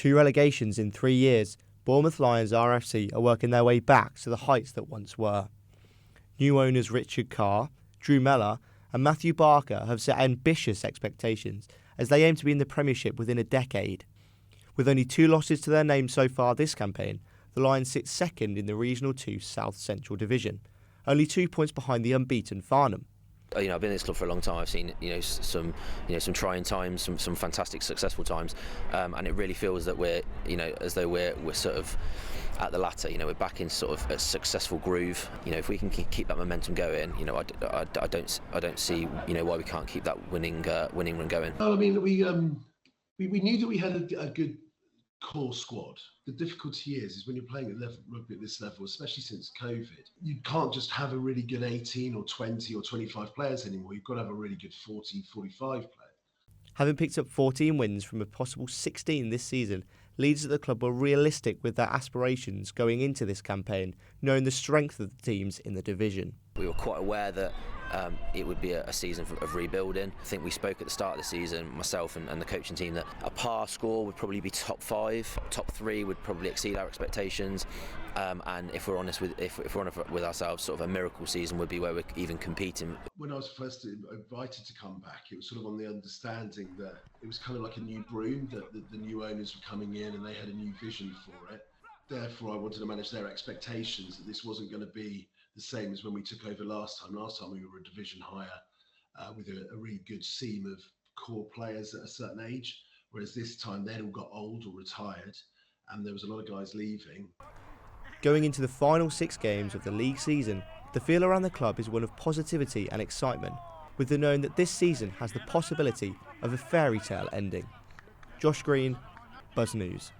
2 relegations in 3 years, Bournemouth Lions RFC are working their way back to the heights that once were. New owners Richard Carr, Drew Mellor and Matthew Barker have set ambitious expectations as they aim to be in the Premiership within a decade. With only 2 losses to their name so far this campaign, the Lions sit second in the Regional 2 South Central Division, only 2 points behind the unbeaten Farnham. I've been in this club for a long time. I've seen some trying times, some fantastic successful times, and it really feels that we're as though we're sort of at the latter. We're back in sort of a successful groove. If we can keep that momentum going, I don't see why we can't keep that winning run going. Well, I mean, we knew that we had a good core squad. The difficulty is when you're playing at rugby at this level, especially since COVID, you can't just have a really good 18 or 20 or 25 players anymore. You've got to have a really good 40, 45 players. Having picked up 14 wins from a possible 16 this season, leaders at the club were realistic with their aspirations going into this campaign, knowing the strength of the teams in the division. We were quite aware that it would be a season of rebuilding. I think we spoke at the start of the season, myself and the coaching team, that a par score would probably be top 5, top 3 would probably exceed our expectations, and if we're honest with ourselves, sort of a miracle season would be where we're even competing. When I was first invited to come back, it was sort of on the understanding that it was kind of like a new broom, that the new owners were coming in and they had a new vision for it. Therefore, I wanted to manage their expectations, that this wasn't going to be the same as when we took over last time. Last time we were a division higher with a really good seam of core players at a certain age, whereas this time they'd all got old or retired and there was a lot of guys leaving. Going into the final 6 games of the league season, the feel around the club is one of positivity and excitement, with the knowing that this season has the possibility of a fairy tale ending. Josh Green, Buzz News.